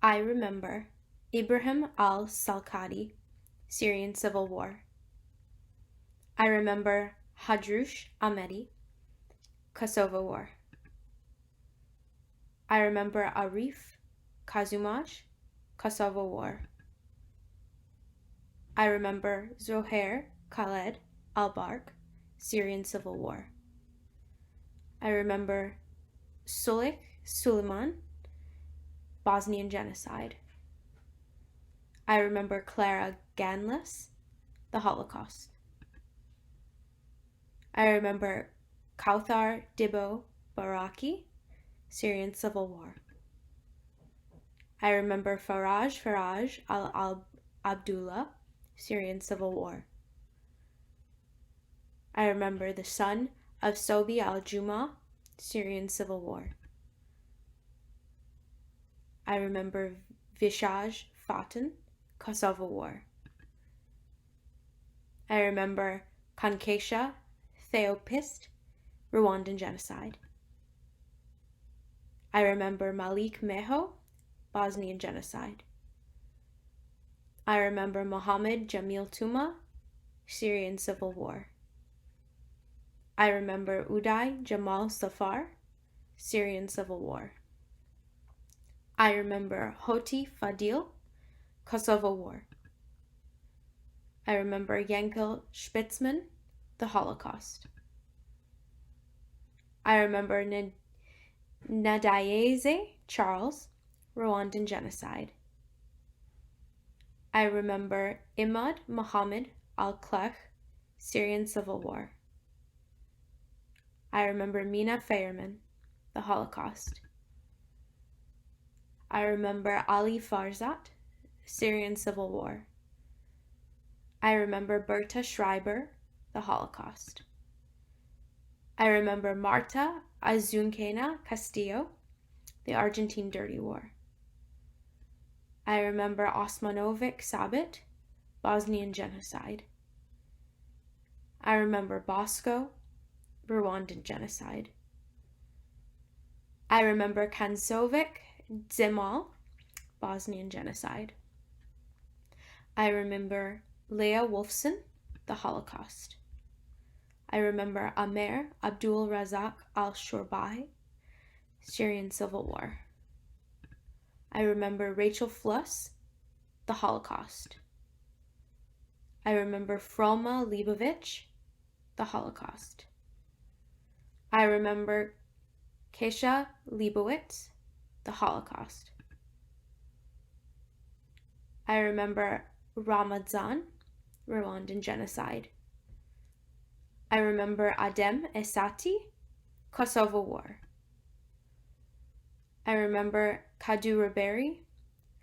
I remember Ibrahim al-Salkadi, Syrian Civil War. I remember Hadrush Ahmedi, Kosovo War. I remember Arif Kazumaj, Kosovo War. I remember Zohair Khaled al-Bark, Syrian Civil War. I remember Sulik Suleiman, Bosnian Genocide. I remember Clara Ganlis, the Holocaust. I remember Kauthar Dibo Baraki, Syrian Civil War. I remember Faraj al-Abdullah, Syrian Civil War. I remember the son of Sobi al-Juma, Syrian Civil War. I remember Vishaj Fatin, Kosovo War. I remember Kankesha Theopist, Rwandan Genocide. I remember Malik Meho, Bosnian Genocide. I remember Mohammed Jamil Tuma, Syrian Civil War. I remember Uday Jamal Safar, Syrian Civil War. I remember Hoti Fadil, Kosovo War. I remember Yankel Spitzman, the Holocaust. I remember Nadayeze Charles, Rwandan Genocide. I remember Imad Mohammed al-Klech, Syrian Civil War. I remember Mina Fairman, the Holocaust. I remember Ali Farzat, Syrian Civil War. I remember Berta Schreiber, the Holocaust. I remember Marta Azuncena Castillo, the Argentine Dirty War. I remember Osmanovic Sabit, Bosnian Genocide. I remember Bosco, Rwandan Genocide. I remember Kansovic Zemal, Bosnian Genocide. I remember Leah Wolfson, the Holocaust. I remember Amer Abdul Razak al-Shorbai, Syrian Civil War. I remember Rachel Fluss, the Holocaust. I remember Froma Leibovich, the Holocaust. I remember Kesha Leibowitz, the Holocaust. I remember Ramazan, Rwandan Genocide. I remember Adem Esati, Kosovo War. I remember Kadura Berry,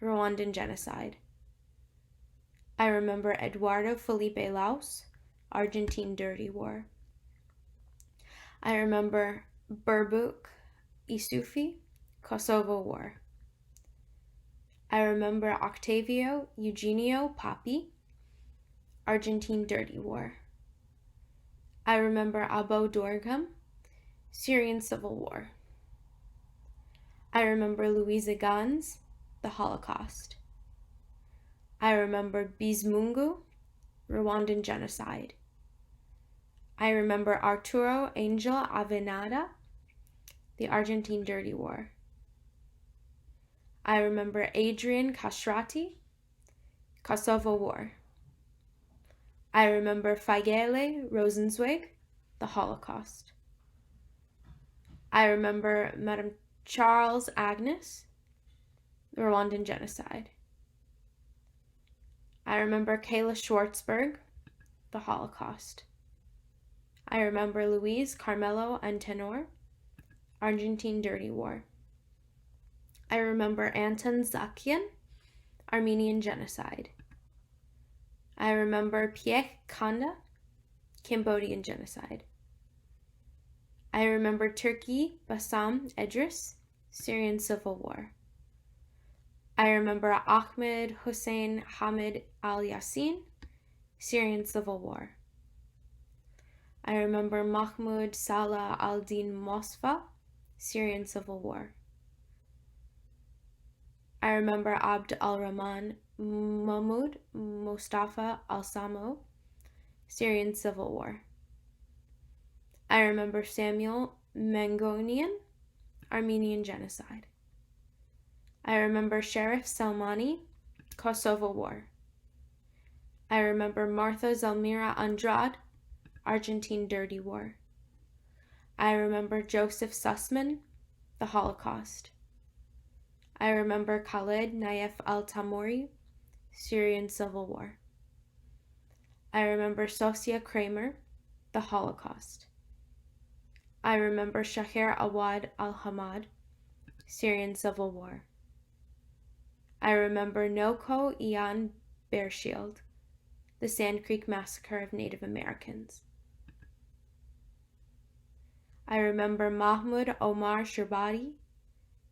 Rwandan Genocide. I remember Eduardo Felipe Laus, Argentine Dirty War. I remember Burbuk Isufi, Kosovo War. I remember Octavio Eugenio Papi, Argentine Dirty War. I remember Abo Dorgham, Syrian Civil War. I remember Louisa Gans, the Holocaust. I remember Bismungu, Rwandan Genocide. I remember Arturo Angel Avenada, the Argentine Dirty War. I remember Adrian Castrati, Kosovo War. I remember Fagele Rosenzweig, the Holocaust. I remember Madame Charles Agnes, the Rwandan Genocide. I remember Kayla Schwartzberg, the Holocaust. I remember Luis Carmelo Antenor, Argentine Dirty War. I remember Anton Zakian, Armenian Genocide. I remember Piech Khanda, Cambodian Genocide. I remember Turki Bassam Edris, Syrian Civil War. I remember Ahmed Hussein Hamid al-Yassin, Syrian Civil War. I remember Mahmoud Salah al-Din Mosfa, Syrian Civil War. I remember Abd al-Rahman Mahmoud Mustafa al-Samo, Syrian Civil War. I remember Samuel Mangonian, Armenian Genocide. I remember Sheriff Salmani, Kosovo War. I remember Martha Zelmira Andrade, Argentine Dirty War. I remember Joseph Sussman, the Holocaust. I remember Khaled Nayef al-Tamori, Syrian Civil War. I remember Sosia Kramer, the Holocaust. I remember Shahir Awad al-Hamad, Syrian Civil War. I remember Noko Ian Bearshield, the Sand Creek Massacre of Native Americans. I remember Mahmoud Omar Sherbati,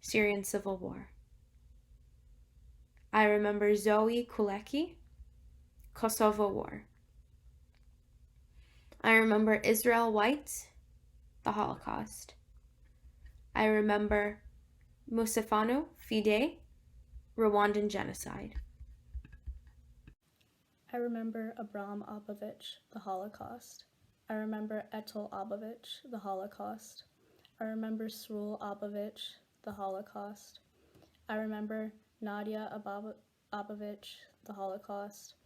Syrian Civil War. I remember Zoe Kuleki, Kosovo War. I remember Israel White, the Holocaust. I remember Musafano Fide, Rwandan Genocide. I remember Abram Abovich, the Holocaust. I remember Etel Abovich, the Holocaust. I remember Srul Abovich, the Holocaust. I remember Nadia Abovich, the Holocaust.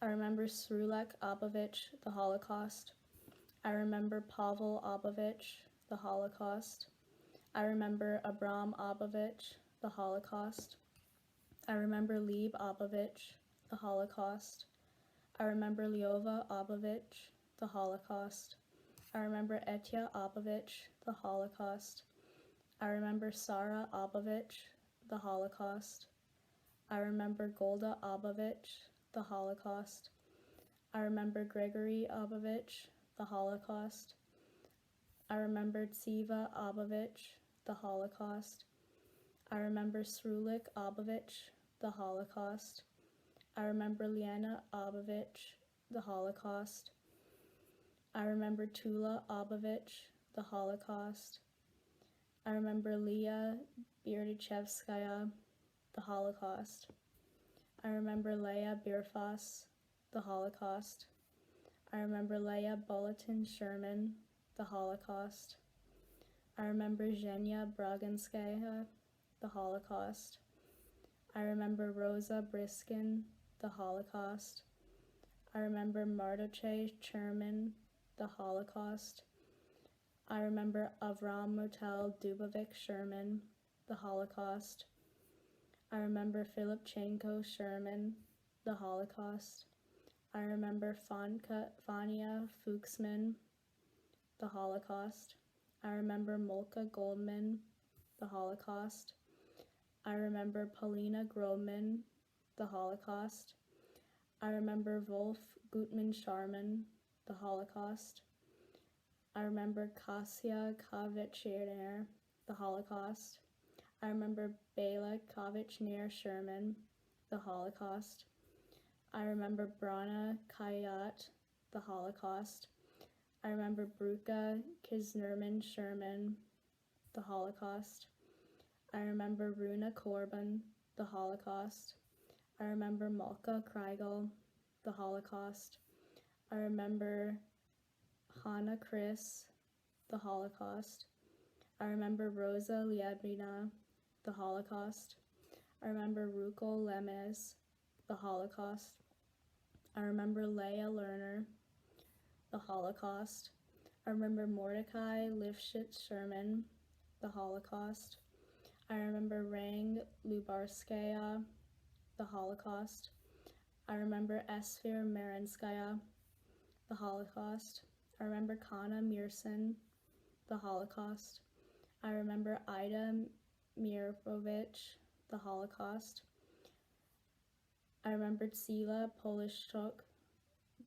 I remember Srulek Abovich, the Holocaust. I remember Pavel Abovich, the Holocaust. I remember Abram Abovich, the Holocaust. I remember Leib Abovich, the Holocaust. I remember Lyova Abovich, the Holocaust. I remember Etya Abovich, the Holocaust. I remember Sarah Abovich, the Holocaust. I remember Golda Abovich, the Holocaust. I remember Gregory Abovich, the Holocaust. I remember Tsiva Abovich, the Holocaust. I remember Srulik Abovich, the Holocaust. I remember Liana Abovich, the Holocaust. I remember Tula Abovich, the Holocaust. I remember Leah Berdychevskaya, the Holocaust. I remember Leah Birfas, the Holocaust. I remember Leah Bulletin Sherman, the Holocaust. I remember Zhenya Braganskaya, the Holocaust. I remember Rosa Briskin, the Holocaust. I remember Mardoche Cherman, the Holocaust. I remember Avram Motel Dubovik Sherman, the Holocaust. I remember Filipchenko Sherman, the Holocaust. I remember Fania Fuchsman, the Holocaust. I remember Molka Goldman, the Holocaust. I remember Paulina Grobman, the Holocaust. I remember Wolf Gutmann Sharman, the Holocaust. I remember Kasia Kavich-Ner, the Holocaust. I remember Bela Kavich-Ner Sherman, the Holocaust. I remember Brana Kayat, the Holocaust. I remember Bruka Kiznerman Sherman, the Holocaust. I remember Runa Corbin, the Holocaust. I remember Malka Kreigel, the Holocaust. I remember Hannah Chris, the Holocaust. I remember Rosa Liabrina, the Holocaust. I remember Ruko Lemes, the Holocaust. I remember Leah Lerner, the Holocaust. I remember Mordecai Lifshitz Sherman, the Holocaust. I remember Rang Lubarskaya, the Holocaust. I remember Esfir Marinskaya, the Holocaust. I remember Kana Mirsin, the Holocaust. I remember Ida Mirovich, the Holocaust. I remember Tsila Polishchuk,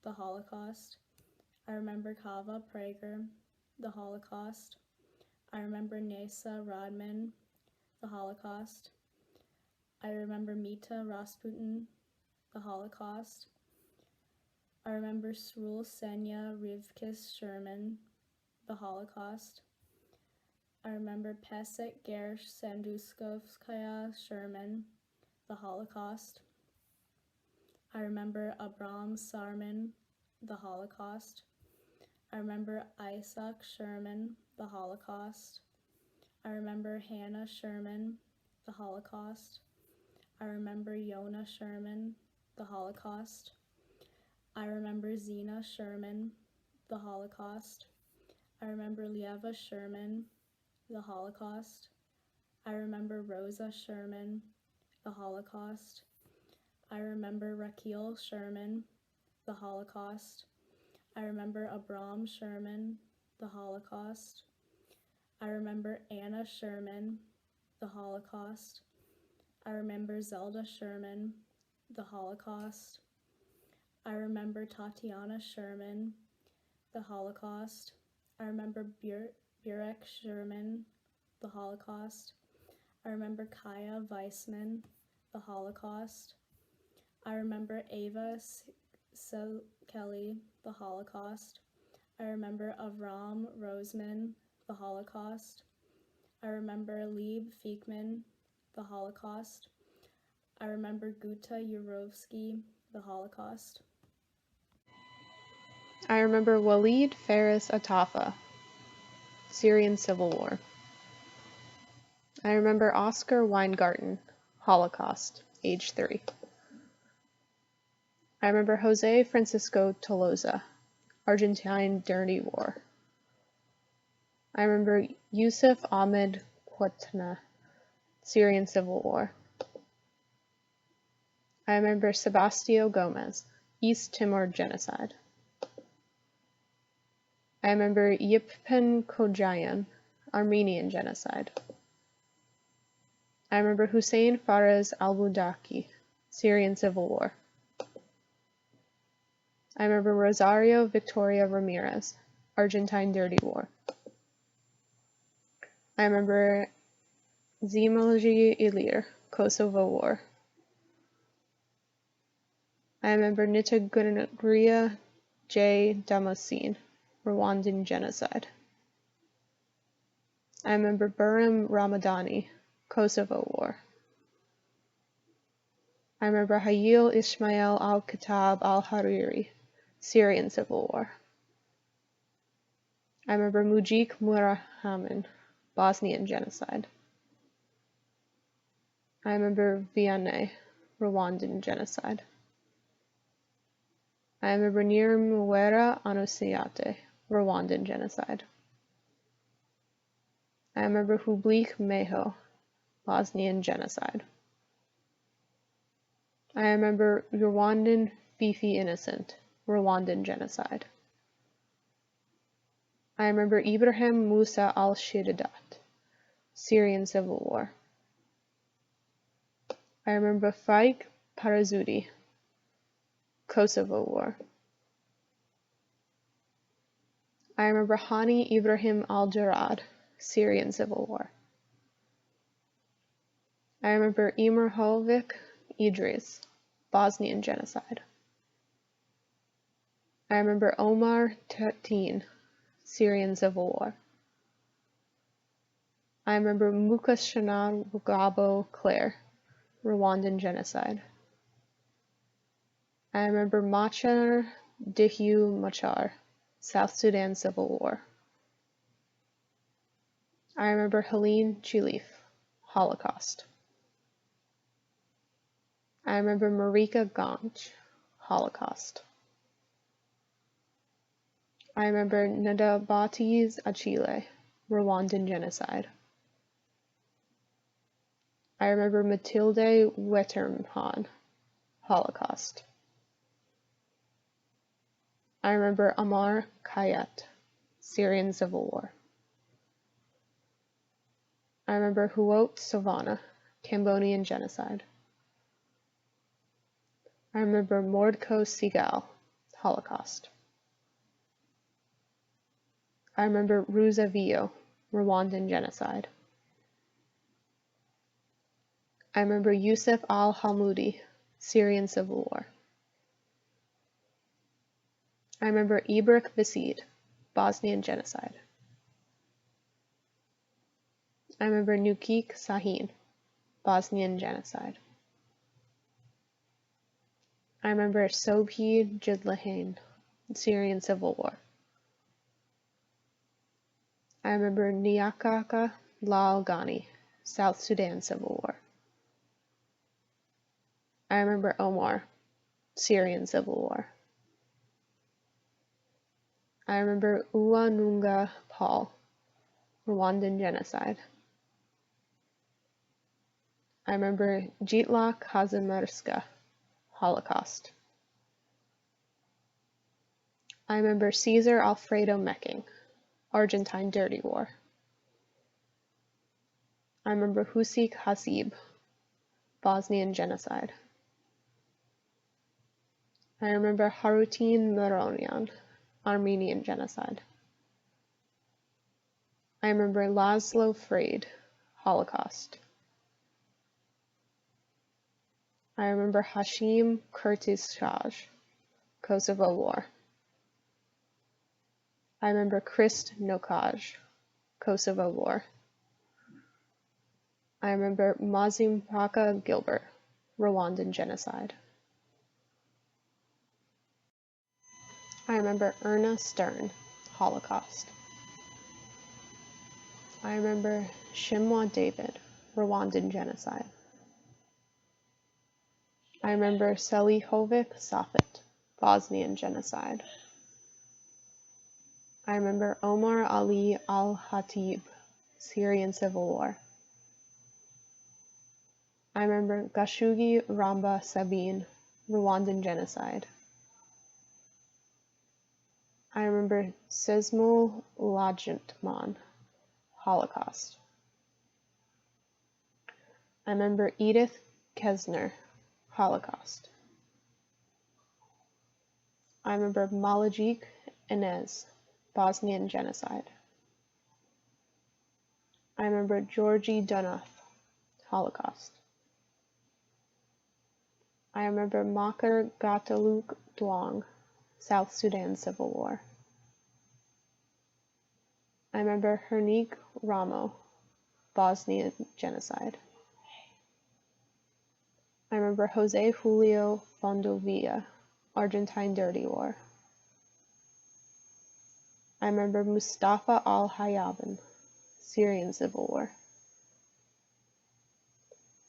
the Holocaust. I remember Kava Prager, the Holocaust. I remember Nesa Rodman, the Holocaust. I remember Mita Rasputin, the Holocaust. I remember Srul Senya Rivkis Sherman, the Holocaust. I remember Pesek Gersh Sanduskovskaya Sherman, the Holocaust. I remember Abram Sarman, the Holocaust. I remember Isaac Sherman, the Holocaust. I remember Hannah Sherman, the Holocaust. I remember Yonah Sherman, the Holocaust. I remember Zena Sherman, the Holocaust. I remember Lieva Sherman, the Holocaust. I remember Rosa Sherman, the Holocaust. I remember Raquel Sherman, the Holocaust. I remember Abram Sherman, the Holocaust. I remember Anna Sherman, the Holocaust. I remember Zelda Sherman, the Holocaust. I remember Tatiana Sherman, the Holocaust. I remember Burek Sherman, the Holocaust. I remember Kaya Weissman, the Holocaust. I remember Ava Kelly, the Holocaust. I remember Avram Roseman, the Holocaust. I remember Lieb Feekman, the Holocaust. I remember Guta Yurovsky, the Holocaust. I remember Walid Faris Atafa, Syrian Civil War. I remember Oscar Weingarten, Holocaust, age 3. I remember Jose Francisco Tolosa, Argentine Dirty War. I remember Yusuf Ahmed Quatna, Syrian Civil War. I remember Sebastio Gomez, East Timor Genocide. I remember Yippen Kojayan, Armenian Genocide. I remember Hussein Faraz al-Budaki, Syrian Civil War. I remember Rosario Victoria Ramirez, Argentine Dirty War. I remember Zemlji Ilir, Kosovo War. I remember Nitagria J. Damascene, Rwandan Genocide. I remember Burim Ramadani, Kosovo War. I remember Hayil Ismail al-Kitab al-Hariri, Syrian Civil War. I remember Mujik Murahamin, Bosnian Genocide. I remember Vianney, Rwandan Genocide. I remember Nyamwera Anosiate, Rwandan Genocide. I remember Hublik Meho, Bosnian Genocide. I remember Rwandan Fifi Innocent, Rwandan Genocide. I remember Ibrahim Musa al-Shidadat, Syrian Civil War. I remember Faik Parazudi, Kosovo War. I remember Hani Ibrahim al-Jarrad, Syrian Civil War. I remember Imirhovic Idris, Bosnian Genocide. I remember Omar Tetin, Syrian Civil War. I remember Mukashana Rugabo Claire, Rwandan Genocide. I remember Machar Dihu Machar, South Sudan Civil War. I remember Helene Chilif, Holocaust. I remember Marika Ganch, Holocaust. I remember Nadabatiz Achille, Rwandan Genocide. I remember Matilde Wettermann, Holocaust. I remember Amar Kayat, Syrian Civil War. I remember Huot Savannah, Cambodian Genocide. I remember Mordko Sigal, Holocaust. I remember Ruza Vio, Rwandan Genocide. I remember Yusuf al-Halmoudi, Syrian Civil War. I remember Ibrik Visid, Bosnian Genocide. I remember Nukik Sahin, Bosnian Genocide. I remember Sobhi Jidlahain, Syrian Civil War. I remember Nyakaka Lal Ghani, South Sudan Civil War. I remember Omar, Syrian Civil War. I remember Uwanunga Paul, Rwandan genocide. I remember Jitla Kazimierska, Holocaust. I remember Caesar Alfredo Mecking, Argentine Dirty War. I remember Husik Hasib, Bosnian genocide. I remember Harutin Mironyan, Armenian genocide. I remember Laszlo Freid, Holocaust. I remember Hashim Kurtisaj, Kosovo War. I remember Krist Nokaj, Kosovo War. I remember Mazimpaka Gilbert, Rwandan genocide. I remember Erna Stern, Holocaust. I remember Shimwa David, Rwandan genocide. I remember Selihovic Safet, Bosnian genocide. I remember Omar Ali al-Khatib, Syrian civil war. I remember Gashugi Ramba Sabin, Rwandan genocide. I remember Sesmul Lajentman, Holocaust. I remember Edith Kesner, Holocaust. I remember Malajik Inez, Bosnian genocide. I remember Georgi Dunoff, Holocaust. I remember Makar Gataluk Duong, South Sudan Civil War. I remember Hernig Ramo, Bosnian genocide. I remember Jose Julio Fondovilla, Argentine Dirty War. I remember Mustafa al-Hayyaban, Syrian Civil War.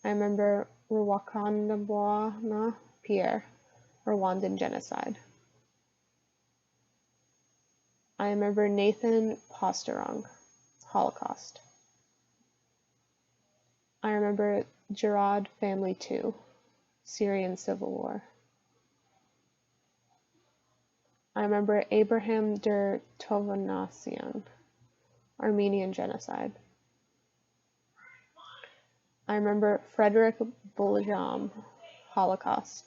I remember Rwakandabwana Pierre, Rwandan genocide. I remember Nathan Posterong, Holocaust. I remember Gerard Family 2, Syrian Civil War. I remember Abraham der Tovanassian, Armenian genocide. I remember Frederick Bulajam, Holocaust.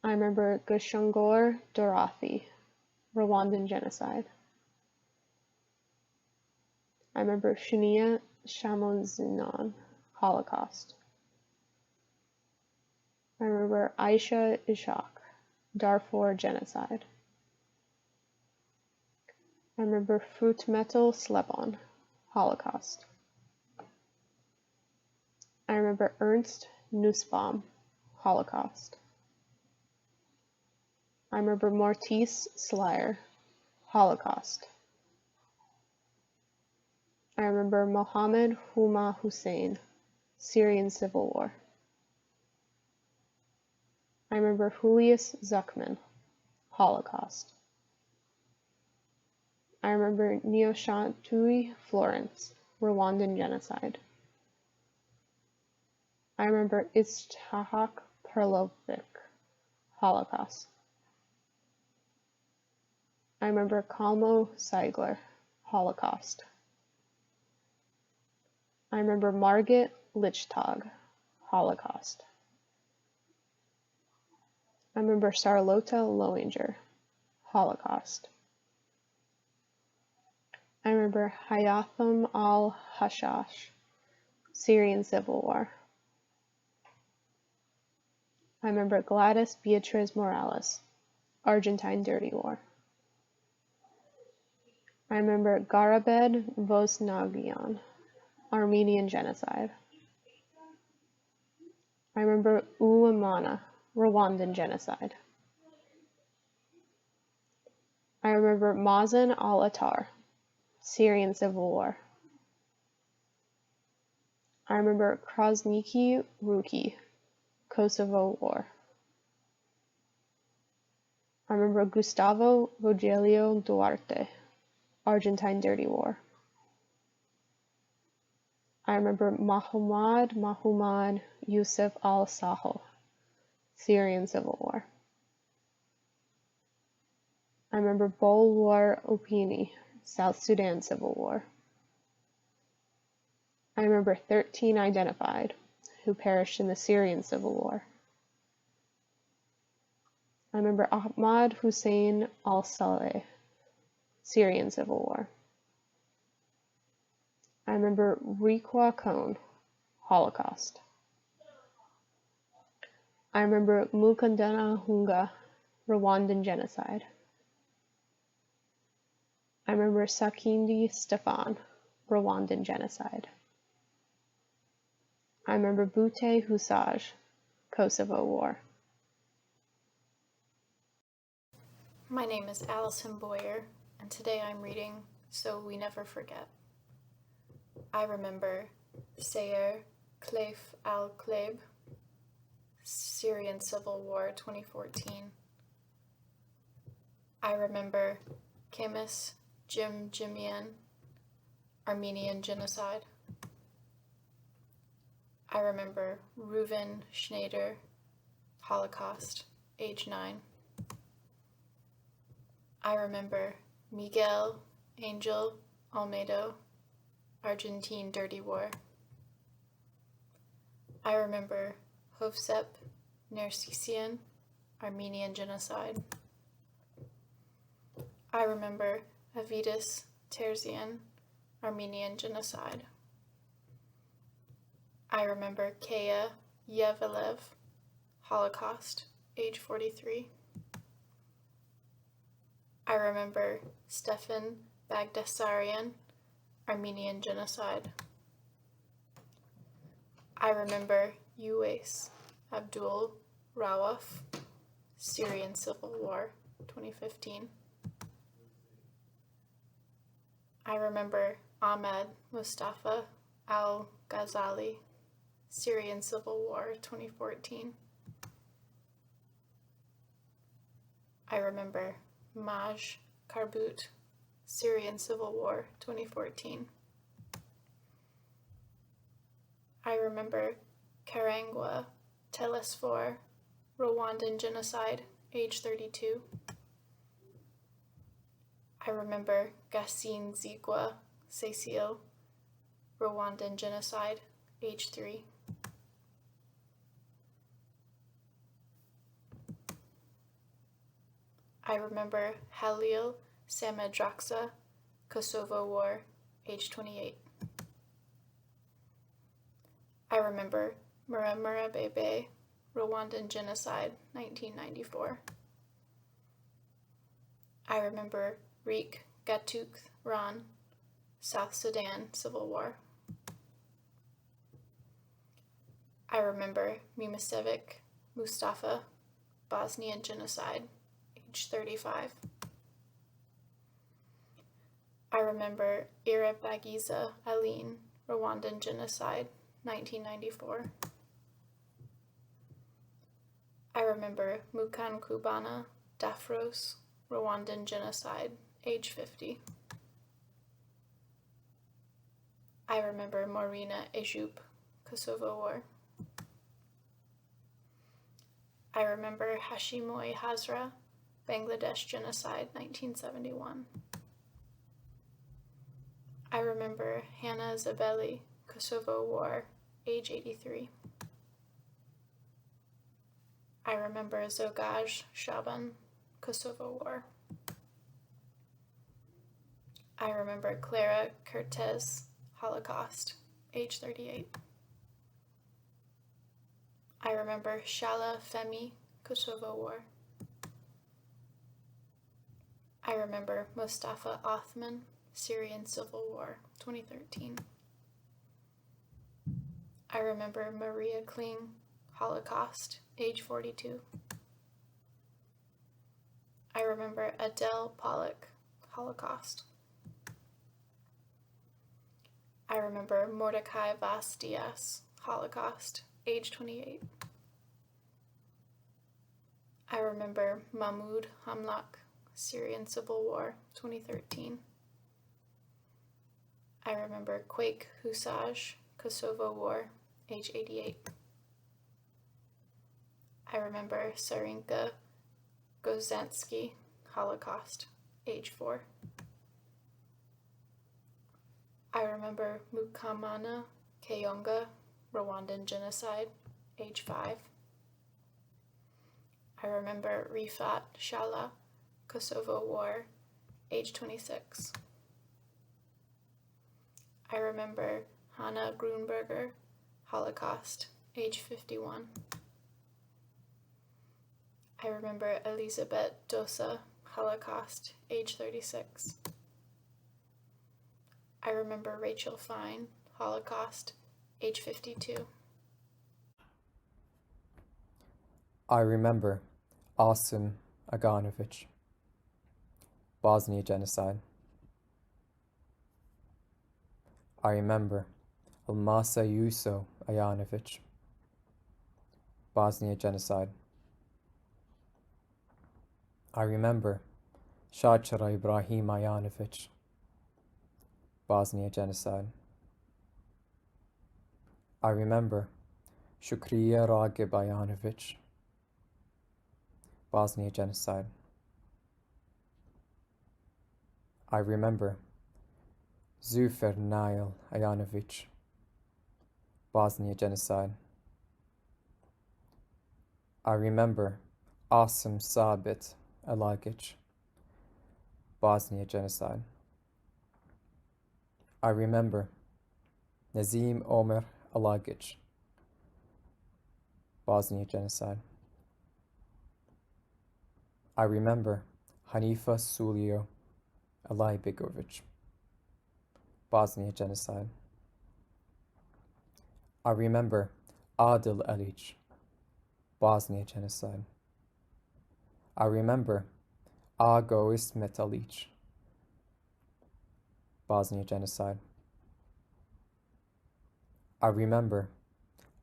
I remember Gushungor Dorathi, Rwandan genocide. I remember Shunia Shamonzinon, Holocaust. I remember Aisha Ishaq, Darfur genocide. I remember Fruitmetal Slebon, Holocaust. I remember Ernst Nussbaum, Holocaust. I remember Mortice Slyer, Holocaust. I remember Mohammed Huma Hussein, Syrian Civil War. I remember Julius Zuckman, Holocaust. I remember Neoshantui Florence, Rwandan genocide. I remember Itzhak Perlovic, Holocaust. I remember Kalmo Seigler, Holocaust. I remember Margit Lichtag, Holocaust. I remember Charlotta Lowinger, Holocaust. I remember Hayatham al-Hashash, Syrian Civil War. I remember Gladys Beatriz Morales, Argentine Dirty War. I remember Garabed Vosnagian, Armenian genocide. I remember Uwamana, Rwandan genocide. I remember Mazen al-Attar, Syrian civil war. I remember Krasniki Ruki, Kosovo war. I remember Gustavo Rogelio Duarte, Argentine Dirty War. I remember Mahmoud Yusuf al-Sahel, Syrian civil war. I remember Bulwar Opini, South Sudan civil war. I remember 13 identified who perished in the Syrian civil war. I remember Ahmad Hussein al-Saleh, Syrian civil war. I remember Rikwa Kone, Holocaust. I remember Mukandana Rwandan genocide. I remember Sakindi Stefan, Rwandan genocide. I remember Bute Husaj, Kosovo war. My name is Allison Boyer, and today I'm reading So We Never Forget. I remember Sayer Kleif al-Kleib, Syrian Civil War 2014. I remember Kemis Jimjimian, Armenian genocide. I remember Reuven Schneider, Holocaust, age 9. I remember Miguel Angel Almedo, Argentine Dirty War. I remember Hovsep Nersisian, Armenian genocide. I remember Avidis Terzian, Armenian genocide. I remember Kaya Yevelev, Holocaust, age 43. I remember Stefan Bagdasaryan, Armenian genocide. I remember Uwais Abdul Rawaf, Syrian Civil War, 2015. I remember Ahmed Mustafa al-Ghazali, Syrian Civil War, 2014. I remember Maj Karbut, Syrian Civil War, 2014. I remember Karangwa Telesfor, Rwandan genocide, age 32. I remember Gassine Zigwa Cecile, Rwandan genocide, age 3. I remember Halil Samadraxa, Kosovo War, age 28. I remember Muramura Bebe, Rwandan genocide, 1994. I remember Rik Gatuk Ran, South Sudan Civil War. I remember Mimasevic Mustafa, Bosnian genocide, age 35. I remember Irabagiza Aline, Rwandan genocide, 1994. I remember Mukan Kubana Dafros, Rwandan genocide, age 50. I remember Morina Ejup, Kosovo War. I remember Hashimoy Hazra, Bangladesh genocide, 1971. I remember Hannah Zabeli, Kosovo War, age 83. I remember Zogaj Shaban, Kosovo War. I remember Clara Kertész, Holocaust, age 38. I remember Shala Femi, Kosovo War. I remember Mustafa Othman, Syrian Civil War, 2013. I remember Maria Kling, Holocaust, age 42. I remember Adele Pollock, Holocaust. I remember Mordecai Vas Diaz, Holocaust, age 28. I remember Mahmoud Hamlak, Syrian Civil War, 2013. I remember Quake Husaj, Kosovo War, age 88. I remember Sarinka Gozansky, Holocaust, age 4. I remember Mukamana Kayonga, Rwandan genocide, age 5. I remember Rifat Shala, Kosovo War, age 26. I remember Hannah Grunberger, Holocaust, age 51. I remember Elizabeth Dosa, Holocaust, age 36. I remember Rachel Fine, Holocaust, age 52. I remember Asim Aganovich, Bosnia genocide. I remember Almasa Yuso Ayanovich, Bosnia genocide. I remember Shachara Ibrahim Ayanovich, Bosnia genocide. I remember Shukriya Ragib Ayanovich, Bosnia genocide. I remember Zufer Nail Ayanovich, Bosnia genocide. I remember Asim Sabit Alagic, Bosnia genocide. I remember Nazim Omer Alagic, Bosnia genocide. I remember Hanifa Sulio Alaibegovic, Bosnia genocide. I remember Adil Alic, Bosnia genocide. I remember Ago Ismet Alic, Bosnia genocide. I remember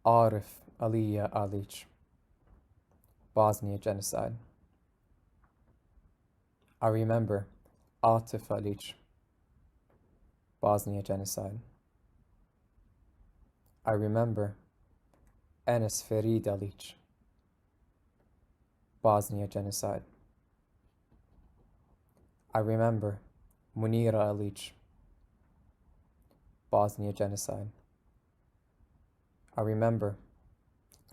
Arif Aliya Alic, Bosnia genocide. I remember Atif Alic, Bosnia genocide. I remember Enes Ferid Alic, Bosnia genocide. I remember Munira Alic, Bosnia genocide. I remember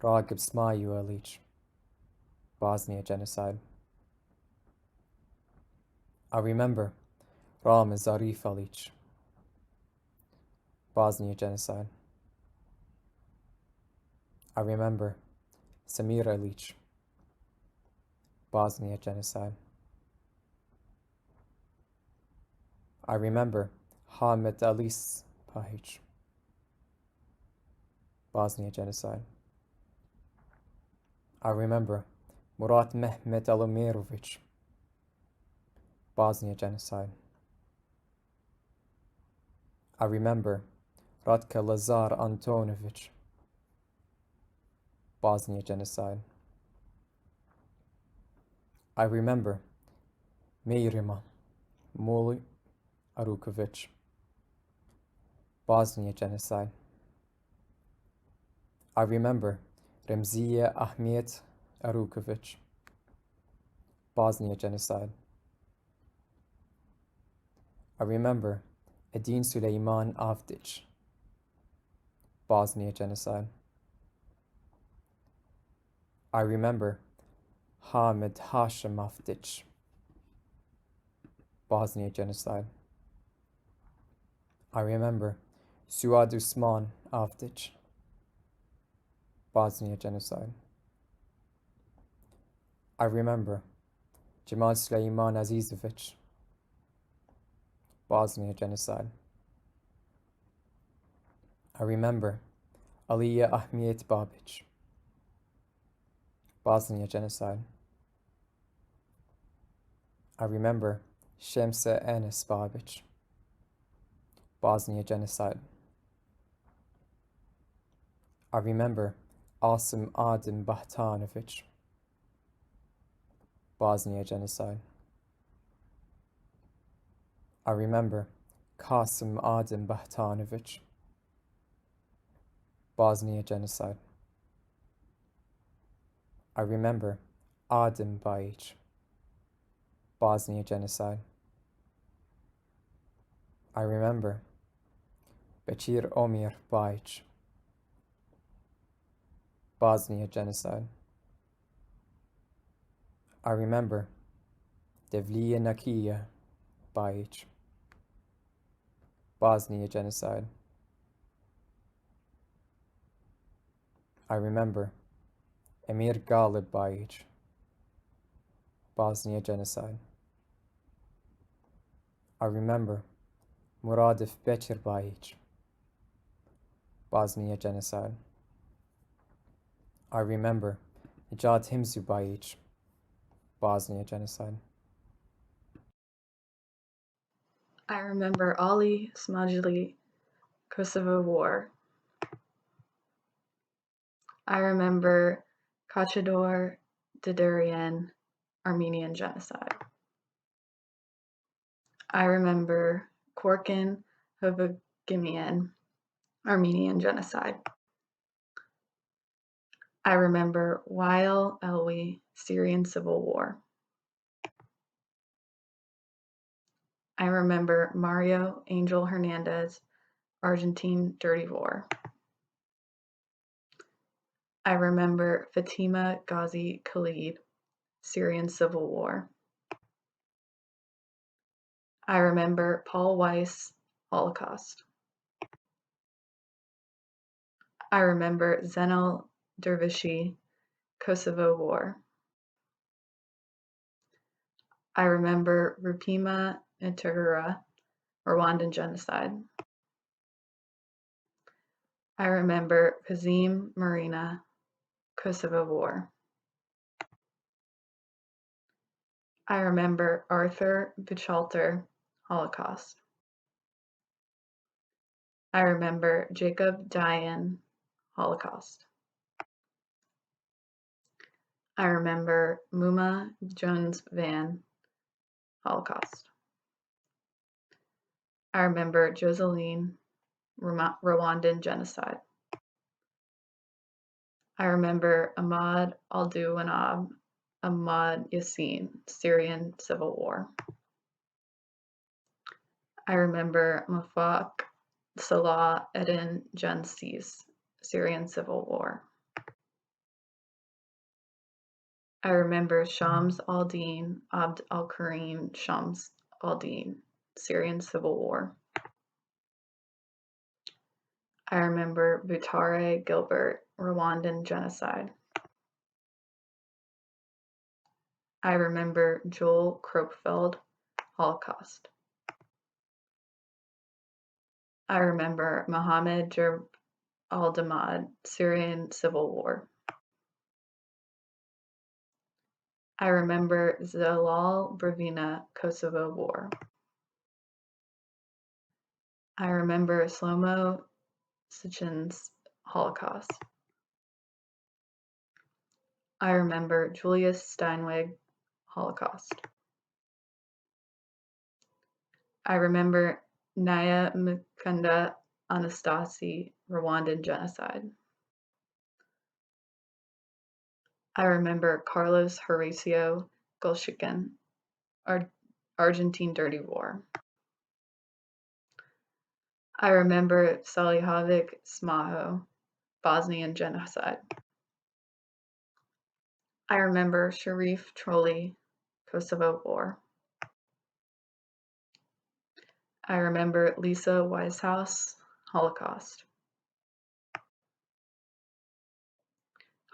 Ragib Smayu Alic, Bosnia genocide. I remember Ramiz Arif Alic, Bosnia genocide. I remember Samir Alic, Bosnia genocide. I remember Hamid Alis Pahic, Bosnia genocide. I remember Murat Mehmet Alamirovic, Bosnia genocide. I remember Radka Lazar Antonovic, Bosnia genocide. I remember Meirima Moli Arukovic, Bosnia genocide. I remember Remziya Ahmet Arukovic, Bosnia genocide. I remember Edin Suleiman Avdic, Bosnia genocide. I remember Hamid Hashim Avdic, Bosnia genocide. I remember Suad Usman Avdic, Bosnia genocide. I remember Jamal Suleiman Azizovic, Bosnia genocide. I remember Aliya Ahmet Babic, Bosnia genocide. I remember Shemsa Enes Babic, Bosnia genocide. I remember Asim Adem Bahtanovic, Bosnia genocide. I remember Qasim Adem Bahtanovic, Bosnia genocide. I remember Adem Bajic, Bosnia genocide. I remember Bachir Omir Bajic, Bosnia genocide. I remember Devlija Nakiya Bajic, Bosnia genocide. I remember Emir Galib Bajic, Bosnia genocide. I remember Muradif Bekir Bajic, Bosnia genocide. I remember Nejad Himzu Bajic, Bosnia genocide. I remember Ali Smajli, Kosovo War. I remember Kachador Dadurian, Armenian genocide. I remember Korkin Hovagimian, Armenian genocide. I remember Wael Elwi, Syrian civil war. I remember Mario Angel Hernandez, Argentine dirty war. I remember Fatima Ghazi Khalid, Syrian civil war. I remember Paul Weiss, Holocaust. I remember Zenel Dervishi, Kosovo war. I remember Rupima Ntagerura, Rwandan genocide. I remember Kazim Marina, Kosovo war. I remember Arthur Buchalter, Holocaust. I remember Jacob Dayan, Holocaust. I remember Muma Jones Van, Holocaust. I remember Joseline, Rwandan genocide. I remember Ahmad Alduwanab, Ahmad Yassin, Syrian civil war. I remember Mufaq Salah Eddin Gensis, Syrian civil war. I remember Shams al-Din Abd al-Karim Shams al-Din, Syrian civil war. I remember Butare Gilbert, Rwandan genocide. I remember Joel Kropfeld, Holocaust. I remember Mohammed Jerb al-Damad, Syrian civil war. I remember Zelal Bravina, Kosovo war. I remember Shlomo Sichin's Holocaust. I remember Julius Steinweg, Holocaust. I remember Naya Mukunda Anastasi, Rwandan genocide. I remember Carlos Horacio Golshikin, Argentine dirty war. I remember Salihovic Smaho, Bosnian genocide. I remember Sharif Trolli, Kosovo war. I remember Lisa Wisehouse, Holocaust.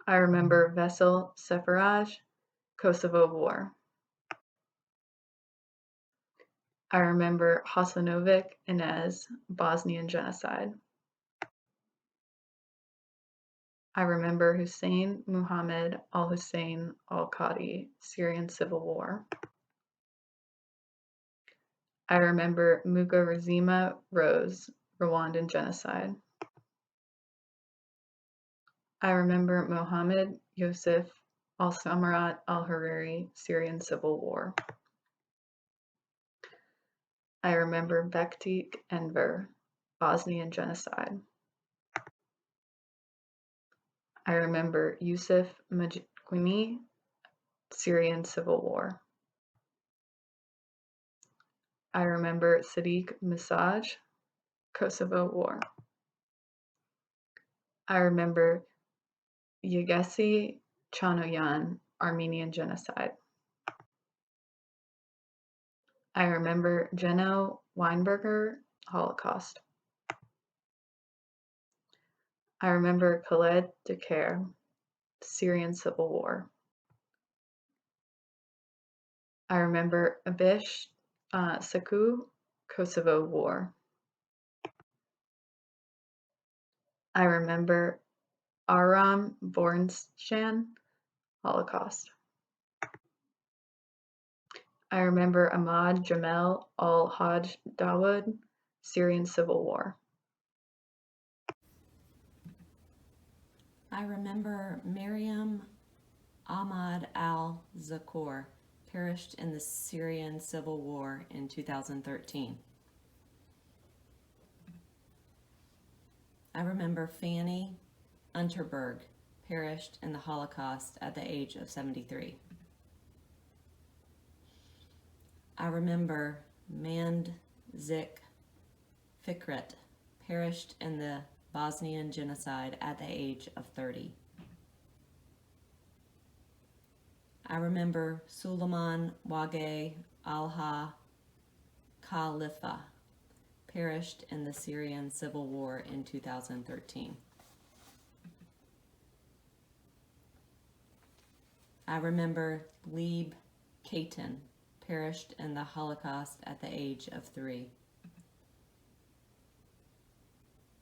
I remember Vesel Sefaraj, Kosovo war. I remember Hasanovic Inez, Bosnian genocide. I remember Hussein Muhammad al-Hussein al-Qadi, Syrian Civil War. I remember Mugarazima Rose, Rwandan genocide. I remember Mohammed Yosef al-Samarat al-Hariri, Syrian Civil War. I remember Bektik Enver, Bosnian genocide. I remember Yusuf Majgwini, Syrian Civil War. I remember Sadiq Misaj, Kosovo War. I remember Yegesi Chanoyan, Armenian genocide. I remember Jenno Weinberger, Holocaust. I remember Khaled Deker, Syrian Civil War. I remember Abish Saku, Kosovo War. I remember Aram Bornstan, Holocaust. I remember Ahmad Jamel al-Hajj Dawood, Syrian Civil War. I remember Miriam Ahmad al-Zakur, perished in the Syrian Civil War in 2013. I remember Fanny Unterberg, perished in the Holocaust at the age of 73. I remember Mandzik Fikret, perished in the Bosnian genocide at the age of 30. I remember Suleiman Wage Alha Khalifa, perished in the Syrian Civil War in 2013. I remember Lieb Kayton, perished in the Holocaust at the age of 3.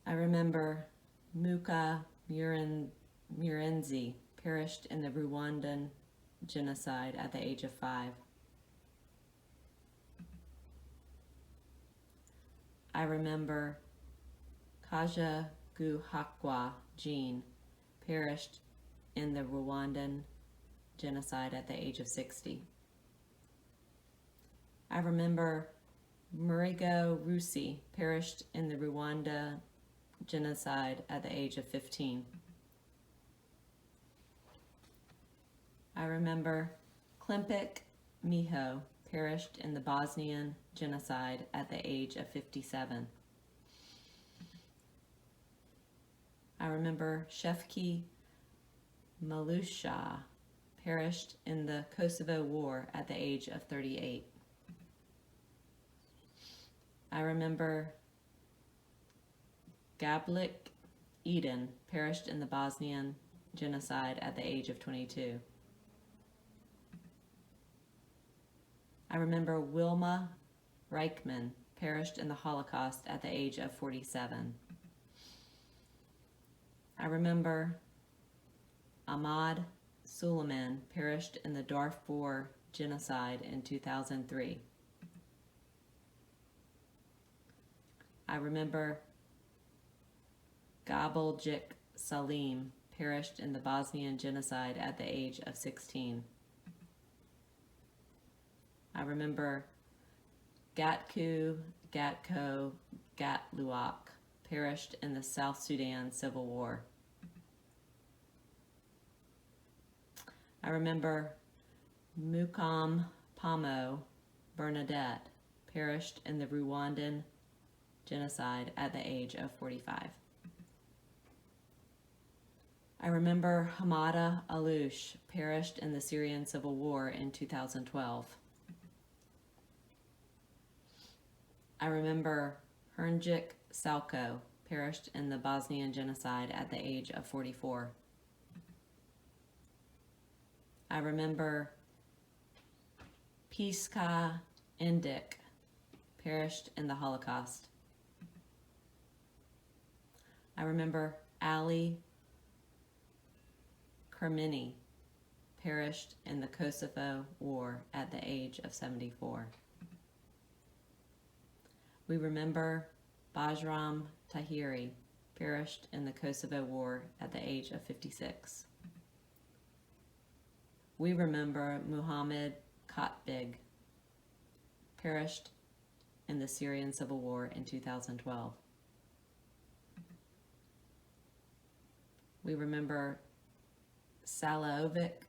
I remember Muka Murenzi, perished in the Rwandan genocide at the age of 5. I remember Kaja Guhakwa Jean, perished in the Rwandan genocide at the age of 60. I remember Murigo Rusi, perished in the Rwanda genocide at the age of 15. I remember Klimpik Miho, perished in the Bosnian genocide at the age of 57. I remember Shefki Malusha, perished in the Kosovo War at the age of 38. I remember Gablik Eden, perished in the Bosnian genocide at the age of 22. I remember Wilma Reichman, perished in the Holocaust at the age of 47. I remember Ahmad Suleiman, perished in the Darfur genocide in 2003. I remember Gabeljik Salim, perished in the Bosnian genocide at the age of 16. I remember Gatko Gatluak, perished in the South Sudan Civil War. I remember Mukam Pamo Bernadette, perished in the Rwandan genocide at the age of 45. I remember Hamada Alouche, perished in the Syrian Civil War in 2012. I remember Hernjik Salko, perished in the Bosnian genocide at the age of 44. I remember Piska Indik, perished in the Holocaust. I remember Ali Hermini, perished in the Kosovo War at the age of 74. We remember Bajram Tahiri, perished in the Kosovo War at the age of 56. We remember Muhammad Khatbig, perished in the Syrian Civil War in 2012. We remember Salovic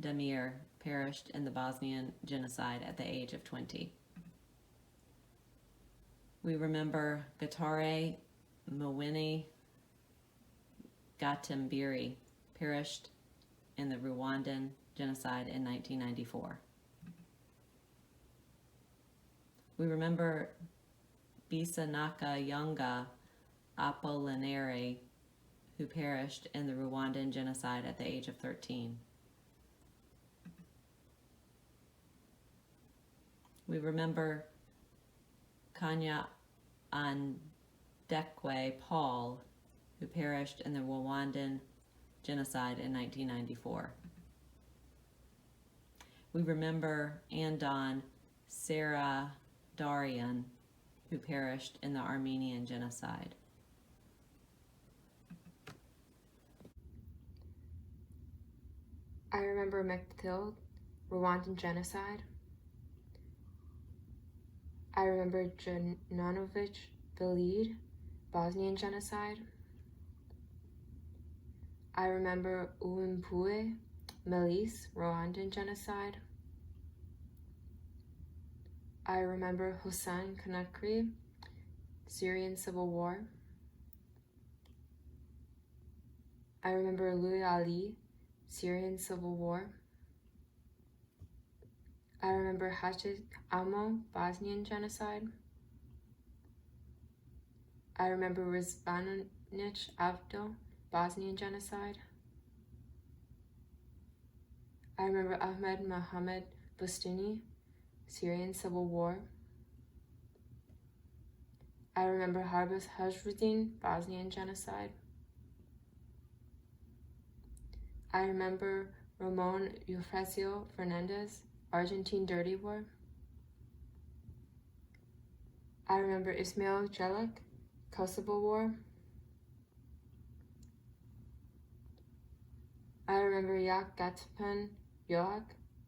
Damir, perished in the Bosnian genocide at the age of 20. We remember Gatare Mwini Gatambiri, perished in the Rwandan genocide in 1994. We remember Bisanaka Yonga Apolinari, who perished in the Rwandan genocide at the age of 13. We remember Kanya Andekwe Paul, who perished in the Rwandan genocide in 1994. We remember Andon Saradarian, who perished in the Armenian genocide. I remember Mekhtil, Rwandan genocide. I remember Jananovic Velid, Bosnian genocide. I remember Uwimpuwe Melis, Rwandan genocide. I remember Hossein Conakry, Syrian Civil War. I remember Louis Ali, Syrian Civil War. I remember Hacet Amo, Bosnian genocide. I remember Rizvanich Avdo, Bosnian genocide. I remember Ahmed Mohamed Bustini, Syrian Civil War. I remember Harbus Hajruddin, Bosnian genocide. I remember Ramon Eufrasio Fernandez, Argentine Dirty War. I remember Ismail Jelek, Kosovo War. I remember Yak Gatpan Yoak,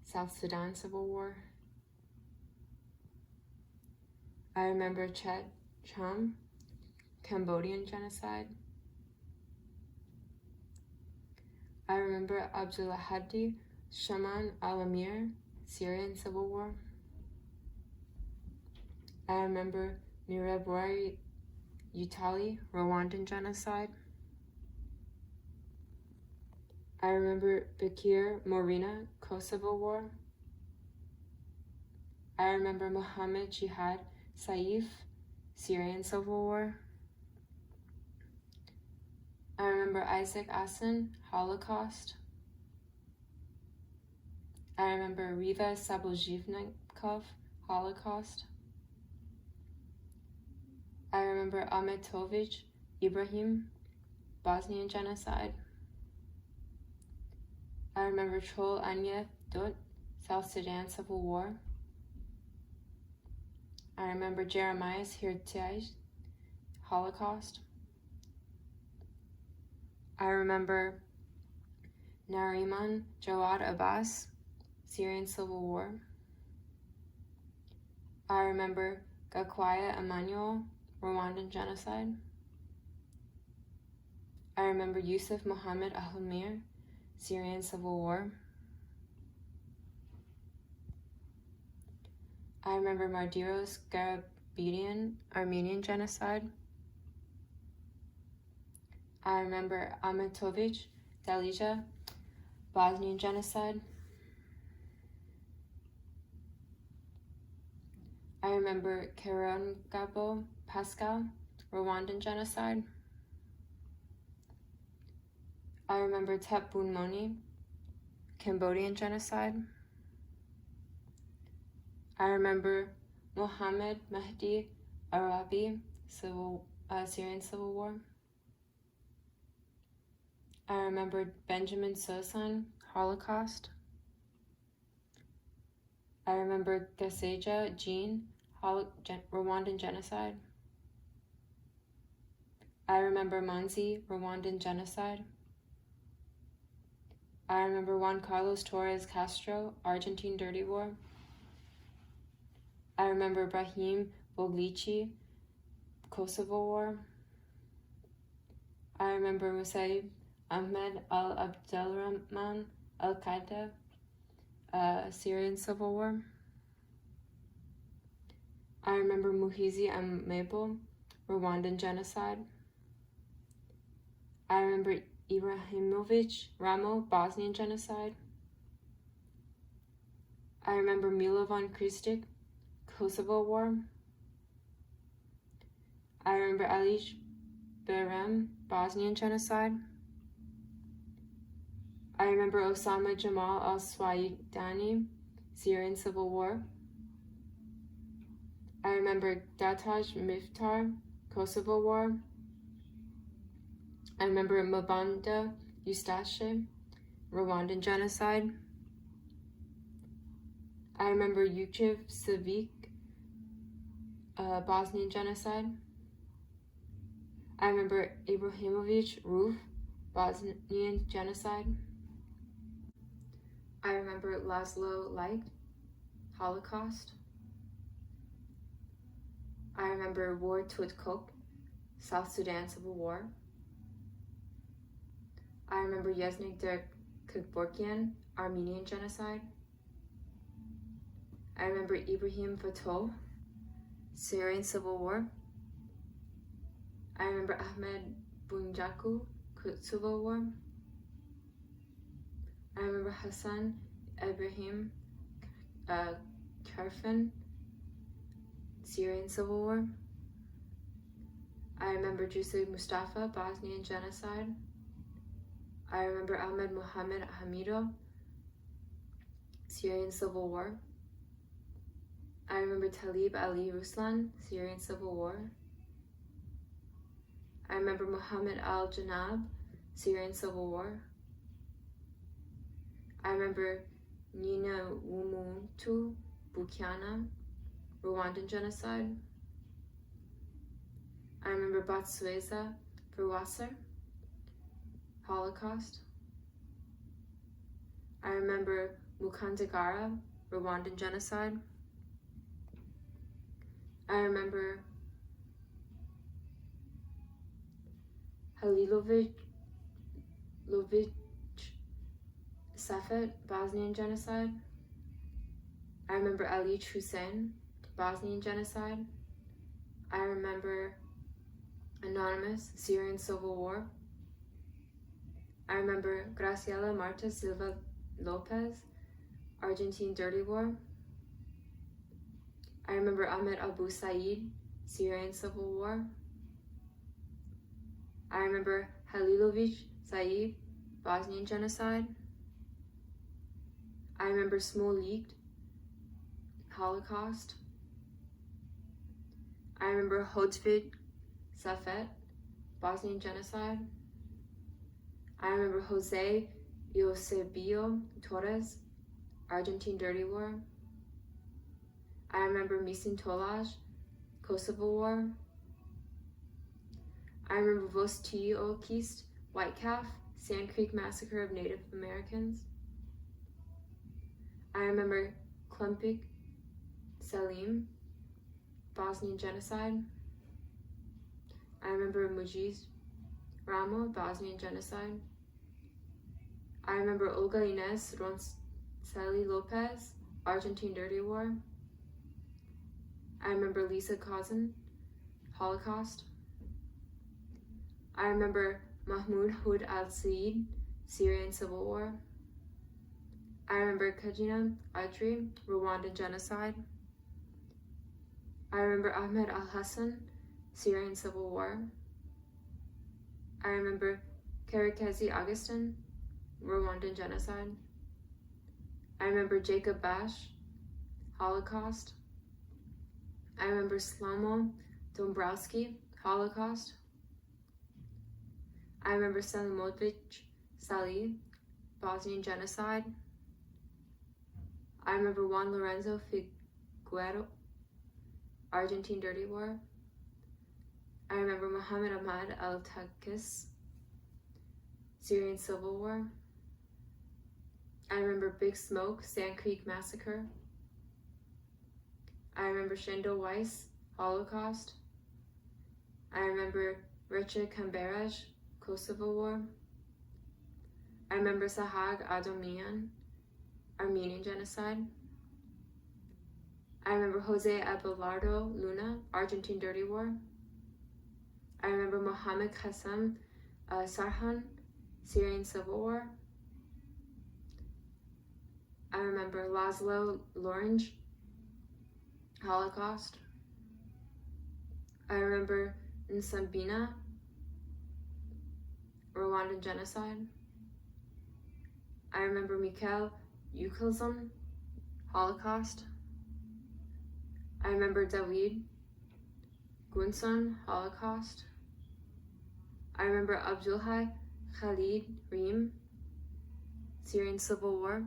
South Sudan Civil War. I remember Chet Chum, Cambodian genocide. I remember Abdulhadi Shaman al-Amir, Syrian Civil War. I remember Mirebori Utali, Rwandan genocide. I remember Bakir Morina, Kosovo War. I remember Mohammed Jihad Saif, Syrian Civil War. I remember Isaac Asen, Holocaust. I remember Riva Sabozhivnikov, Holocaust. I remember Ahmetovich Ibrahim, Bosnian genocide. I remember Chol Anya Dut, South Sudan Civil War. I remember Jeremiah Hirtiaj, Holocaust. I remember Nariman Jawad Abbas, Syrian Civil War. I remember Gakwaya Emmanuel, Rwandan genocide. I remember Yusuf Mohammed Ahmir, Syrian Civil War. I remember Mardiros Garabedian, Armenian genocide. I remember Ahmetovich Dalija, Bosnian genocide. I remember Kerongabo Pascal, Rwandan genocide. I remember Tepbun Moni, Cambodian genocide. I remember Mohammed Mehdi Arabi, Syrian Civil War. I remember Benjamin Sosan, Holocaust. I remember Gaseja Jean, Rwandan genocide. I remember Manzi, Rwandan genocide. I remember Juan Carlos Torres Castro, Argentine dirty war. I remember Brahim Boglici, Kosovo war. I remember Musaib Ahmed al-Abdelrahman al-Qaeda, Syrian civil war. I remember Muhizi Mabel, Rwandan genocide. I remember Ibrahimovic Ramo, Bosnian genocide. I remember Milovan Kristic, Kosovo war. I remember Alish Berem, Bosnian genocide. I remember Osama Jamal al-Swaidani, Syrian civil war. I remember Dataj Miftar, Kosovo war. I remember Mabanda Eustache, Rwandan genocide. I remember Yuchev Savik, Bosnian genocide. I remember Ibrahimovic Ruf, Bosnian genocide. I remember Laszlo Like, Holocaust. I remember War Tutkok, South Sudan Civil War. I remember Yeznik Der Kagborkian, Armenian genocide. I remember Ibrahim Fatov, Syrian civil war. I remember Ahmed Bunjaku, Kosovo war. I remember Hassan Ibrahim Karfan, Syrian civil war. I remember Jusuf Mustafa, Bosnian genocide. I remember Ahmed Mohammed Hamido, Syrian civil war. I remember Talib Ali Ruslan, Syrian civil war. I remember Muhammad al-Janab, Syrian civil war. I remember Nina Wumuntu Bukiana, Rwandan genocide. I remember Batsweza Verwasser, Holocaust. I remember Mukandagara, Rwandan genocide. I remember Halilovic Safet, Bosnian genocide. I remember Ali Hussein, Bosnian genocide. I remember Anonymous, Syrian civil war. I remember Graciela Marta Silva Lopez, Argentine dirty war. I remember Ahmed Abu Said, Syrian civil war. I remember Halilovic Said, Bosnian genocide. I remember Smolik, Holocaust. I remember Hodzvid Safet, Bosnian genocide. I remember Jose Eusebio Torres, Argentine dirty war. I remember Misin Tolaj, Kosovo war. I remember Vostio Kist, White Calf, Sand Creek Massacre of Native Americans. I remember Klumpik Salim, Bosnian genocide. I remember Mujiz Ramo, Bosnian genocide. I remember Olga Ines Roncalli Lopez, Argentine dirty war. I remember Lisa Kazan, Holocaust. I remember Mahmoud Hood al-Said, Syrian civil war. I remember Kajina Adri, Rwandan genocide. I remember Ahmed al-Hassan, Syrian civil war. I remember Karakezi Augustin, Rwandan genocide. I remember Jacob Bash, Holocaust. I remember Slomo Dombrowski, Holocaust. I remember Selimovic Salih, Bosnian genocide. I remember Juan Lorenzo Figueroa, Argentine Dirty War. I remember Muhammad Ahmad al-Taqis, Syrian Civil War. I remember Big Smoke, Sand Creek Massacre. I remember Shindle Weiss, Holocaust. I remember Richard Kamberaj, Kosovo War. I remember Sahag Adomian, Armenian genocide. I remember Jose Abelardo Luna, Argentine Dirty War. I remember Mohammed Qassem Sarhan, Syrian Civil War. I remember Laszlo Lorange, Holocaust. I remember Nsambina, Rwandan genocide. I remember Mikhail Yukilzon, Holocaust. I remember David Gunson, Holocaust. I remember Abdulhai Khalid Reem, Syrian Civil War.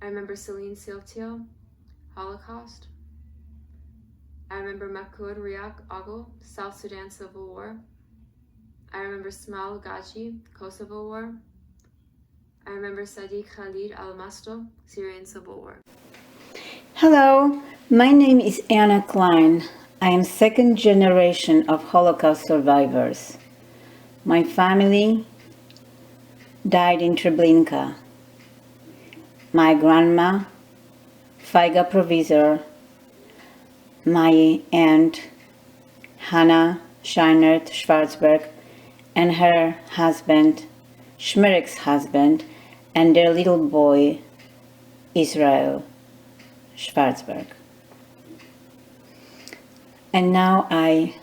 I remember Celine Siltio, Holocaust. I remember Makud Riak Ogle, South Sudan Civil War. I remember Smal Gaji, Kosovo War. I remember Sadiq Khalid Al-Masto, Syrian Civil War. Hello, my name is Anna Klein. I am second generation of Holocaust survivors. My family died in Treblinka. My grandma, Feiga Provisor, my aunt, Hannah Scheinert Schwarzberg, and her husband, Schmerik's husband, and their little boy, Israel Schwarzberg. And now I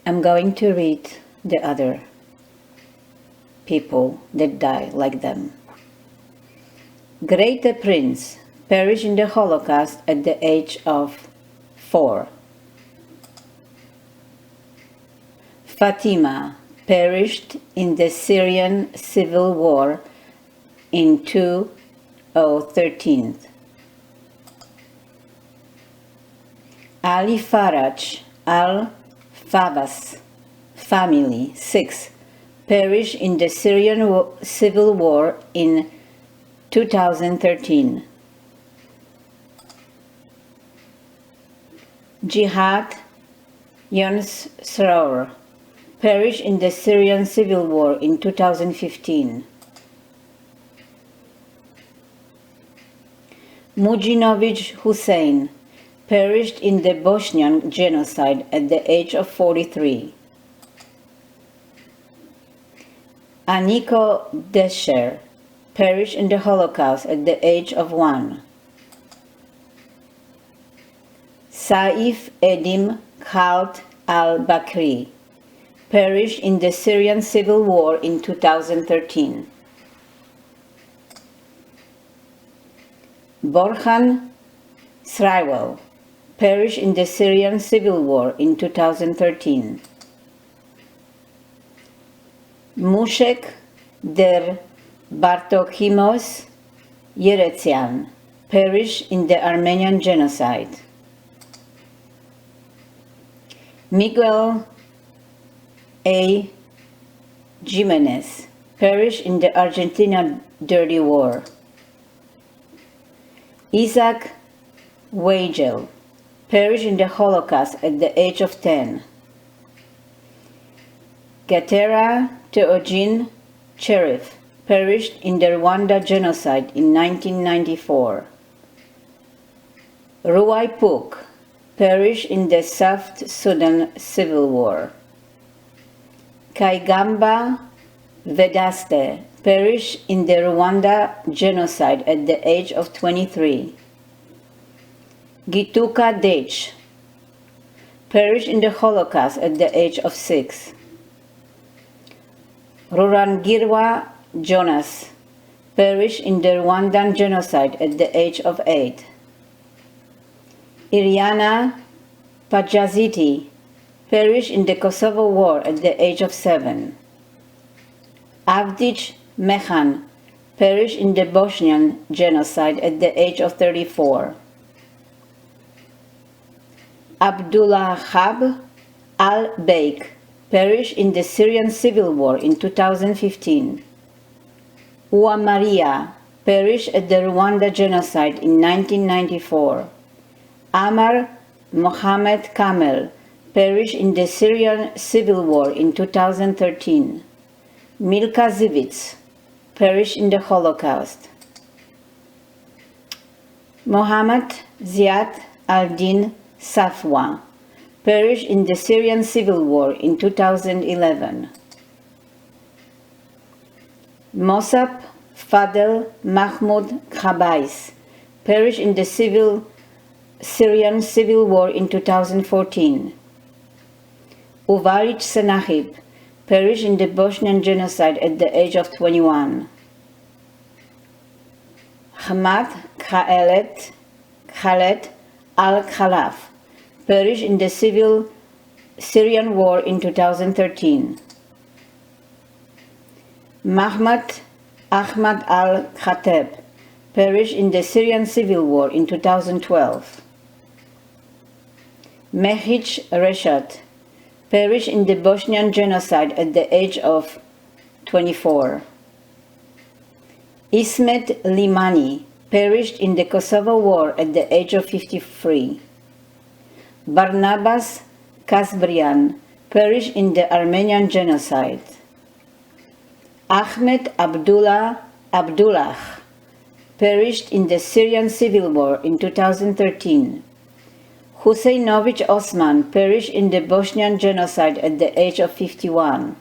am going to read the other people that die like them. Grete Prince perished in the Holocaust at the age of 4. Fatima perished in the Syrian civil war in 2013. Ali Faraj al-Fabas family, 6, perished in the Syrian civil war in 2013. Jihad Yunus Srour perished in the Syrian civil war in 2015. Mujinovic Hussein perished in the Bosnian genocide at the age of 43. Aniko Desher perished in the Holocaust at the age of 1. Saif Edim Khalt al-Bakri perished in the Syrian civil war in 2013. Borhan Sraiwel perished in the Syrian civil war in 2013. Mushek Der Bartokhimos Yeretsian perished in the Armenian genocide. Miguel A. Jimenez perished in the Argentina Dirty War. Isaac Weigel perished in the Holocaust at the age of 10. Gatera Teogene Cherif perished in the Rwanda genocide in 1994. Ruai Puk perished in the South Sudan civil war. Kaigamba Vedaste perished in the Rwanda genocide at the age of 23. Gituka Dech perished in the Holocaust at the age of 6. Rurangirwa Jonas perished in the Rwandan genocide at the age of 8. Iriana Pajaziti perished in the Kosovo War at the age of 7. Avdic Mehan perished in the Bosnian genocide at the age of 34. Abdullah al-Baik perished in the Syrian civil war in 2015. Ua Maria perished at the Rwanda genocide in 1994. Amar Mohammed Kamel perished in the Syrian civil war in 2013. Milka Zivitz perished in the Holocaust. Mohammad Ziad al-Din Safwa perished in the Syrian civil war in 2011. Mossab Fadel Mahmoud Khabais perished in the Syrian civil war in 2014. Uvalic Senahib perished in the Bosnian genocide at the age of 21. Hamad Khaled al-Khalaf perished in the Syrian war in 2013. Mahmoud Ahmad al-Khateb perished in the Syrian civil war in 2012. Mehij Reshat perished in the Bosnian genocide at the age of 24. Ismet Limani perished in the Kosovo War at the age of 53. Barnabas Kasbrian perished in the Armenian genocide. Ahmed Abdullah perished in the Syrian civil war in 2013. Huseinovich Osman perished in the Bosnian genocide at the age of 51.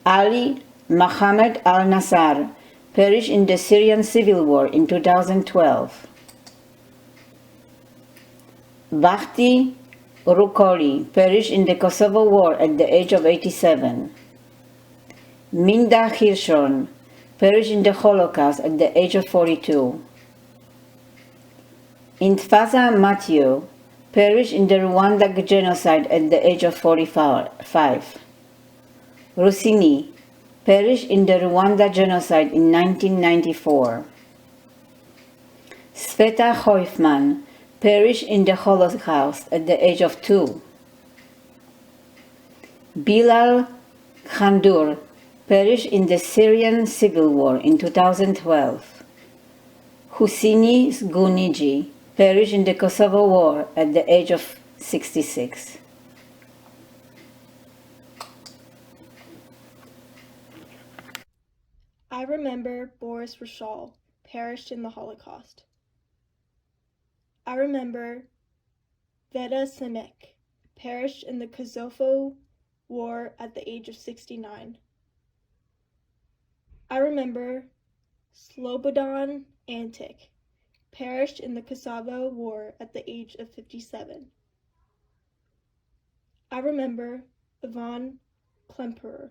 Ali Mohammed al-Nassar perished in the Syrian civil war in 2012. Vahdi Rukoli perished in the Kosovo War at the age of 87. Minda Hirshon perished in the Holocaust at the age of 42. Intfaza Mathieu perished in the Rwanda genocide at the age of 45. Rossini perished in the Rwanda genocide in 1994. Sveta Hoifman perished in the Holocaust at the age of 2. Bilal Khandur perished in the Syrian civil war in 2012. Husini Zguniji perished in the Kosovo War at the age of 66. I remember Boris Rashal perished in the Holocaust. I remember Veda Semek perished in the Kosovo War at the age of 69. I remember Slobodan Antic perished in the Kosovo War at the age of 57. I remember Ivan Klemperer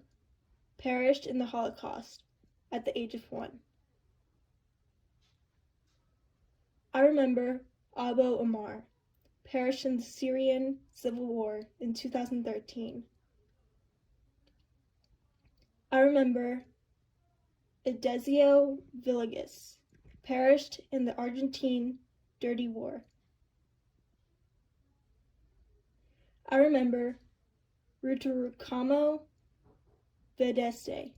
perished in the Holocaust at the age of 1. I remember Abu Omar perished in the Syrian civil war in 2013. I remember Edesio Villegas perished in the Argentine Dirty War. I remember Ruturukamo Vedeste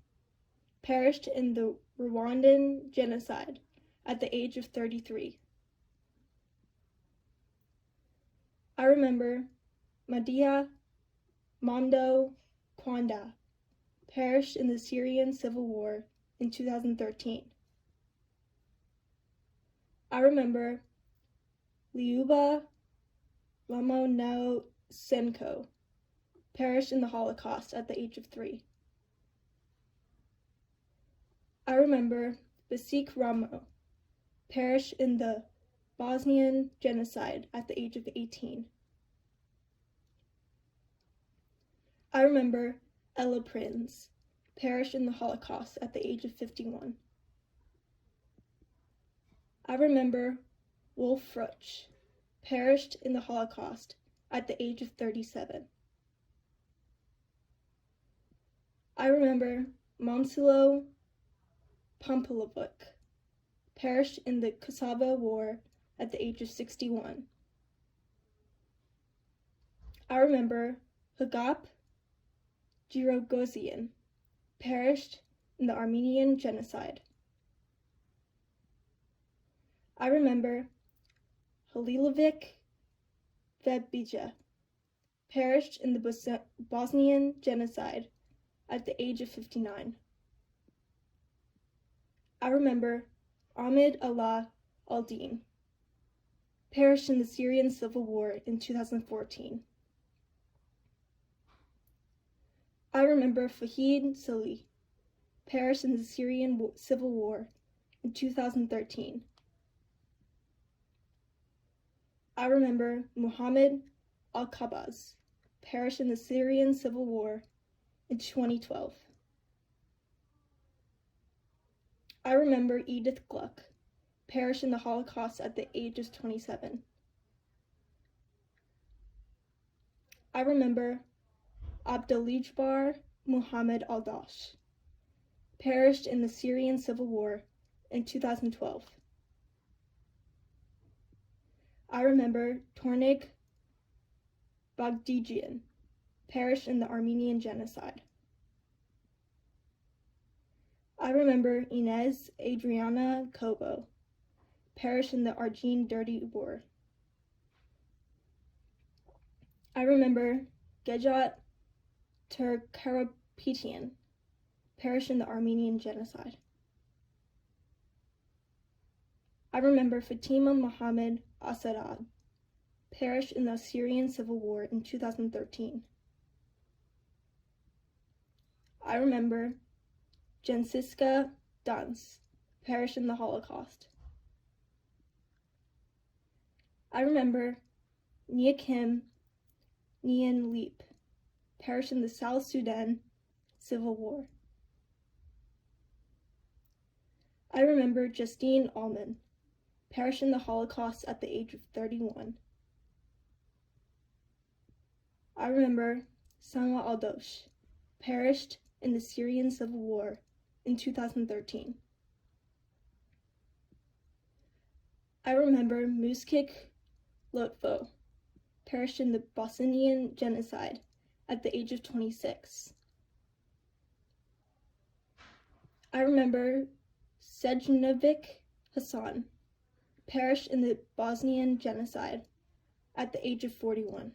perished in the Rwandan genocide at the age of 33. I remember Madia Mondo Kwanda perished in the Syrian civil war in 2013. I remember Liuba Lomonosenko perished in the Holocaust at the age of 3. I remember Basik Ramo perished in the Bosnian genocide at the age of 18. I remember Ella Prinz perished in the Holocaust at the age of 51. I remember Wolf Frutsch perished in the Holocaust at the age of 37. I remember Momcilo Pompilovic, perished in the Kosovo War at the age of 61. I remember Hagap Girogosian, perished in the Armenian Genocide. I remember Halilovic Vebija, perished in the Bosnian Genocide at the age of 59. I remember Ahmed Allah al-Din, perished in the Syrian civil war in 2014. I remember Fahid Salih, perished in the Syrian civil war in 2013. I remember Muhammad al-Qabaz, perished in the Syrian civil war in 2012. I remember Edith Gluck, perished in the Holocaust at the age of 27. I remember Abdeljabbar Muhammad al-Dash, perished in the Syrian civil war in 2012. I remember Tornik Bagdigian, perished in the Armenian Genocide. I remember Inez Adriana Kobo, perished in the Argentine Dirty War. I remember Gejat Terkarapetian, perished in the Armenian Genocide. I remember Fatima Mohammed Asadad, perished in the Syrian civil war in 2013. I remember Jensiska Dans, perished in the Holocaust. I remember Niakim Nian Leap, perished in the South Sudan civil war. I remember Justine Allman, perished in the Holocaust at the age of 31. I remember Sanwa Aldosh, perished in the Syrian civil war in 2013. I remember Muskik Lotfo, perished in the Bosnian Genocide at the age of 26. I remember Sejnovic Hassan, perished in the Bosnian Genocide at the age of 41.